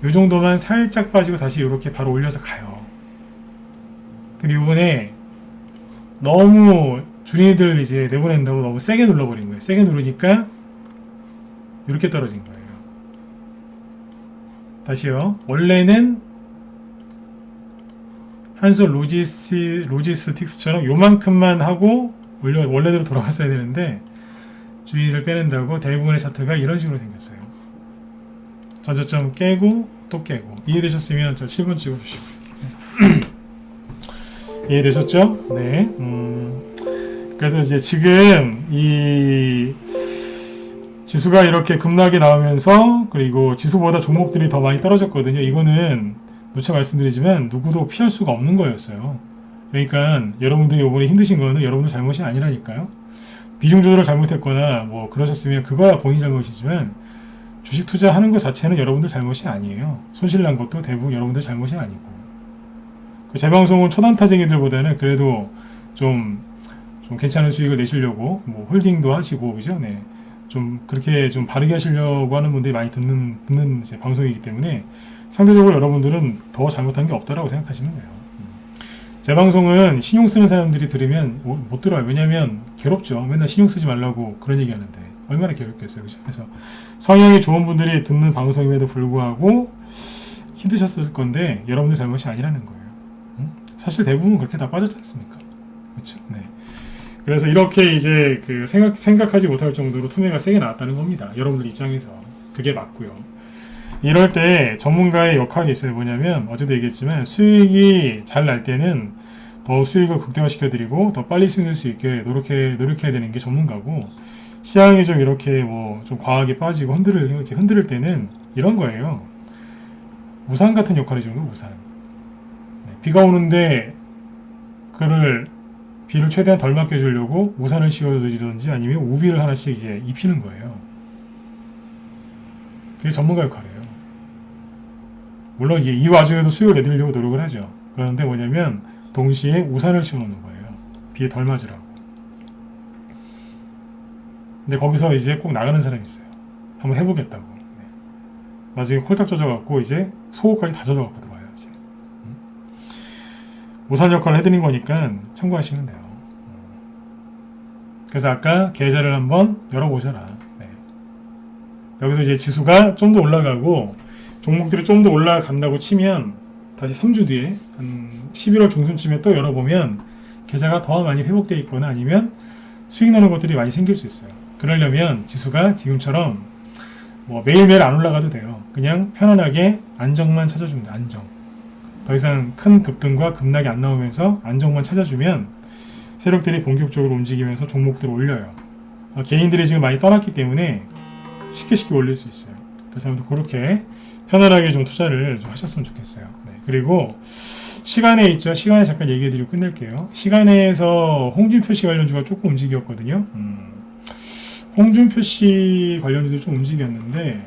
요 정도만 살짝 빠지고 다시 요렇게 바로 올려서 가요. 근데 요번에 너무 주린이들 이제 내보낸다고 너무 세게 눌러버린 거예요. 세게 누르니까 이렇게 떨어진 거예요. 다시요. 원래는 한솔 로지스틱스처럼 요만큼만 하고 원래대로 돌아갔어야 되는데 주의를 빼낸다고 대부분의 차트가 이런 식으로 생겼어요. 전저점 깨고 또 깨고. 이해되셨으면 저 7번 찍어주시고. 이해되셨죠? 네. 그래서 이제 지금 이 지수가 이렇게 급락이 나오면서, 그리고 지수보다 종목들이 더 많이 떨어졌거든요. 이거는 누차 말씀드리지만 누구도 피할 수가 없는 거였어요. 그러니까 여러분들이 이번에 힘드신 거는 여러분들 잘못이 아니라니까요. 비중 조절을 잘못했거나 뭐 그러셨으면 그거야 본인 잘못이지만 주식 투자하는 것 자체는 여러분들 잘못이 아니에요. 손실 난 것도 대부분 여러분들 잘못이 아니고. 제 방송은 초단타쟁이들보다는 그래도 좀 괜찮은 수익을 내시려고 뭐 홀딩도 하시고, 그죠? 네. 좀 그렇게 좀 바르게 하시려고 하는 분들이 많이 듣는 이제 방송이기 때문에 상대적으로 여러분들은 더 잘못한 게 없다라고 생각하시면 돼요. 제 방송은 신용 쓰는 사람들이 들으면 못 들어요. 왜냐면 괴롭죠. 맨날 신용 쓰지 말라고 그런 얘기 하는데 얼마나 괴롭겠어요. 그죠? 그래서 성향이 좋은 분들이 듣는 방송임에도 불구하고 힘드셨을 건데 여러분들 잘못이 아니라는 거예요. 사실 대부분 그렇게 다 빠졌지 않습니까? 그렇죠? 네. 그래서 이렇게 이제 그 생각하지 못할 정도로 투매가 세게 나왔다는 겁니다. 여러분들 입장에서. 그게 맞고요. 이럴 때 전문가의 역할이 있어요. 뭐냐면 어제도 얘기했지만 수익이 잘 날 때는 더 수익을 극대화시켜드리고 더 빨리 수익 낼 수 있게 노력해야 되는 게 전문가고, 시장이 좀 이렇게 뭐 좀 과하게 빠지고 흔들을 때는 이런 거예요. 우산 같은 역할을 해주는 거예요. 우산. 네, 비가 오는데 그를 비를 최대한 덜 맞게 해주려고 우산을 씌워드리든지 아니면 우비를 하나씩 이제 입히는 거예요. 그게 전문가 역할이에요. 물론 이게 이 와중에도 수요를 내드리려고 노력을 하죠. 그런데 뭐냐면 동시에 우산을 씌워놓는 거예요. 비에 덜 맞으라고. 근데 거기서 이제 꼭 나가는 사람이 있어요. 한번 해보겠다고. 네. 나중에 콜딱 젖어갖고 이제 속옷까지 다 젖어갖고 들어와요. 이제. 우산 역할을 해드린 거니까 참고하시면 돼요. 그래서 아까 계좌를 한번 열어보셔라. 네. 여기서 이제 지수가 좀 더 올라가고 종목들이 좀 더 올라간다고 치면 다시 3주 뒤에 한 11월 중순쯤에 또 열어보면 계좌가 더 많이 회복되어 있거나 아니면 수익 나는 것들이 많이 생길 수 있어요. 그러려면 지수가 지금처럼 뭐 매일매일 안 올라가도 돼요. 그냥 편안하게 안정만 찾아줍니다. 안정. 더 이상 큰 급등과 급락이 안 나오면서 안정만 찾아주면 세력들이 본격적으로 움직이면서 종목들을 올려요. 개인들이 지금 많이 떠났기 때문에 쉽게 올릴 수 있어요. 그래서 아무튼 그렇게 편안하게 좀 투자를 좀 하셨으면 좋겠어요. 네. 그리고 시간에 있죠. 시간에 잠깐 얘기해드리고 끝낼게요. 시간에서 홍준표 씨 관련주가 조금 움직였거든요. 홍준표 씨 관련주도 좀 움직였는데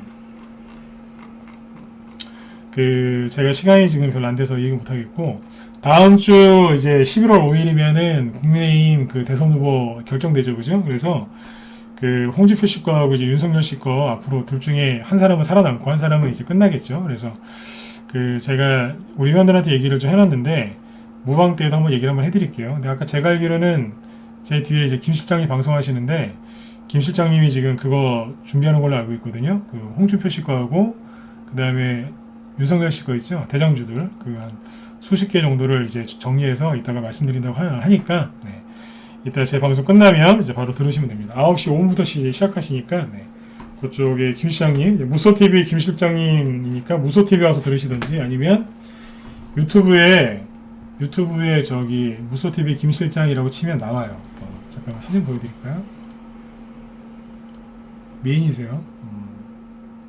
제가 시간이 지금 별로 안 돼서 얘기 못 하겠고 다음 주 이제 11월 5일이면은 국민의힘 대선 후보 결정되죠, 그죠? 그래서 홍준표 씨 거하고 이제 윤석열 씨 거 앞으로 둘 중에 한 사람은 살아남고 한 사람은 이제 끝나겠죠. 그래서 제가 우리 회원들한테 얘기를 좀 해놨는데 무방 때도 한번 얘기를 한번 해드릴게요. 근데 아까 제가 알기로는 제 뒤에 이제 김 실장이 방송하시는데 김 실장님이 지금 그거 준비하는 걸로 알고 있거든요. 홍준표 씨 거하고 그 다음에 윤석열 씨 거 있죠. 대장주들 한 수십 개 정도를 이제 정리해서 이따가 말씀드린다고 하니까 네. 이따 제 방송 끝나면 이제 바로 들으시면 됩니다. 9시 5분부터 이제 시작하시니까 네. 그쪽에 김 실장님, 무소TV 김 실장님이니까 무소TV 와서 들으시든지 아니면 유튜브에 저기 무소TV 김 실장이라고 치면 나와요. 잠깐만 사진 보여드릴까요? 미인이세요?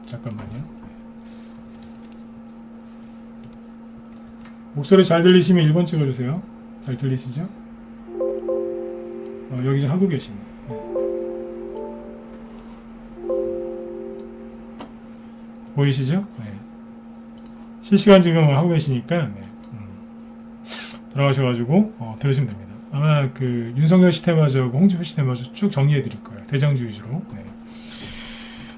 잠깐만요. 목소리 잘 들리시면 1번 찍어주세요. 잘 들리시죠? 여기 좀 하고 계시네. 네. 보이시죠? 네. 실시간 지금 하고 계시니까 네. 들어가셔가지고 들으시면 됩니다. 아마 윤석열 씨 테마주하고 홍준표 씨 테마주 쭉 정리해 드릴 거예요. 대장주 위주로. 네.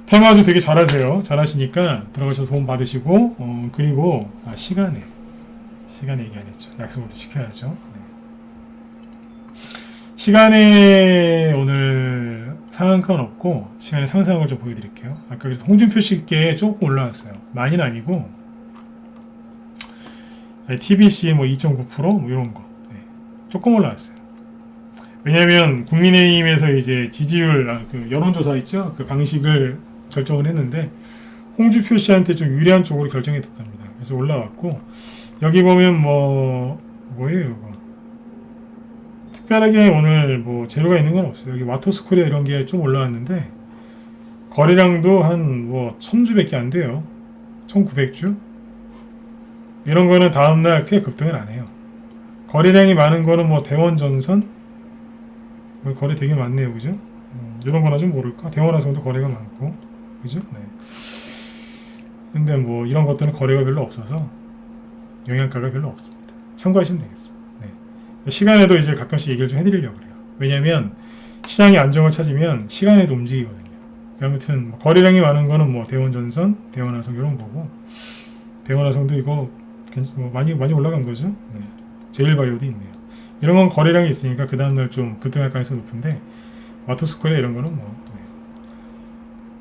테마주 되게 잘하세요. 잘하시니까 들어가셔서 도움 받으시고 그리고 시간에 얘기 안 했죠. 약속을 지켜야죠. 네. 시간에 오늘 상한가는 없고 시간에 상승을 좀 보여드릴게요. 아까 그래서 홍준표 씨께 조금 올라왔어요. 많이는 아니고 TBC 2.9% 뭐 이런 거 조금 올라왔어요. 왜냐하면 국민의힘에서 이제 지지율 여론조사 있죠. 그 방식을 결정을 했는데 홍준표 씨한테 좀 유리한 쪽으로 결정이 됐답니다. 그래서 올라왔고 여기 보면 뭐예요 이거. 특별하게 오늘 재료가 있는 건 없어요. 여기 와터스코리아 이런 게 좀 올라왔는데 거래량도 한 1000주밖에 안 돼요. 1900주? 이런 거는 다음날 크게 급등을 안 해요. 거래량이 많은 거는 대원전선? 거래 되게 많네요. 그죠? 이런 거나 좀 모를까? 대원화성도 거래가 많고. 그죠? 네. 근데 이런 것들은 거래가 별로 없어서 영양가가 별로 없습니다. 참고하시면 되겠습니다. 네. 시간에도 이제 가끔씩 얘기를 좀 해드리려고 그래요. 왜냐면 시장이 안정을 찾으면 시간에도 움직이거든요. 아무튼 거래량이 많은 거는 대원전선, 대원화성 이런 거고 대원화성도 이거 많이 올라간 거죠. 네. 제일바이오도 있네요. 이런 건 거래량이 있으니까 그 다음날 좀 급등할 가능성이 높은데 와터스코리아 이런 거는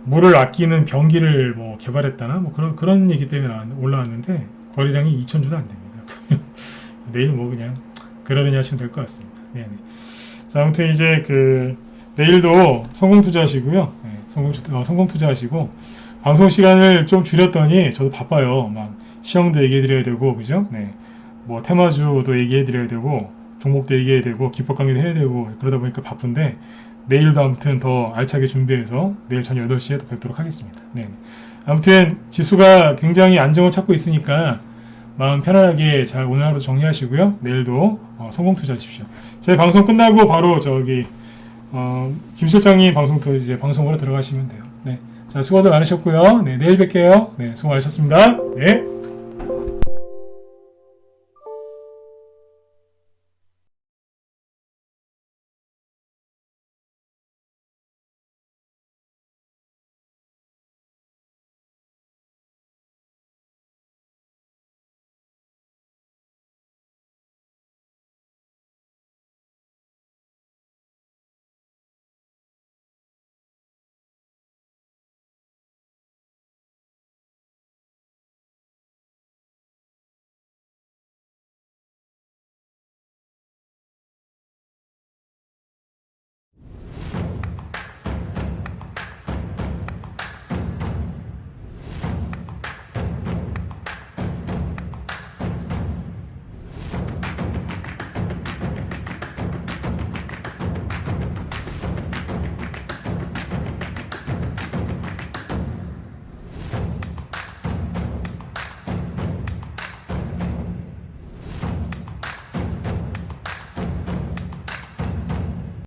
물을 아끼는 변기를 개발했다나 그런 얘기 때문에 올라왔는데 거래량이 2000주도 안 됩니다. 내일 그냥 그러려니 하시면 될 것 같습니다. 네네. 자, 아무튼 이제 내일도 성공 투자하시고요. 네, 성공 투자하시고 방송 시간을 좀 줄였더니 저도 바빠요. 시험도 얘기해드려야 되고 그죠? 네. 테마주도 얘기해드려야 되고 종목도 얘기해야 되고 기법 강의도 해야 되고 그러다 보니까 바쁜데 내일도 아무튼 더 알차게 준비해서 내일 저녁 8시에 또 뵙도록 하겠습니다. 네. 아무튼 지수가 굉장히 안정을 찾고 있으니까 마음 편안하게 잘 오늘 하루 정리하시고요. 내일도 성공 투자하십시오. 제 방송 끝나고 바로 김 실장님 방송도 이제 방송으로 들어가시면 돼요. 네. 자, 수고들 많으셨고요. 네, 내일 뵐게요. 네, 수고 많으셨습니다. 네.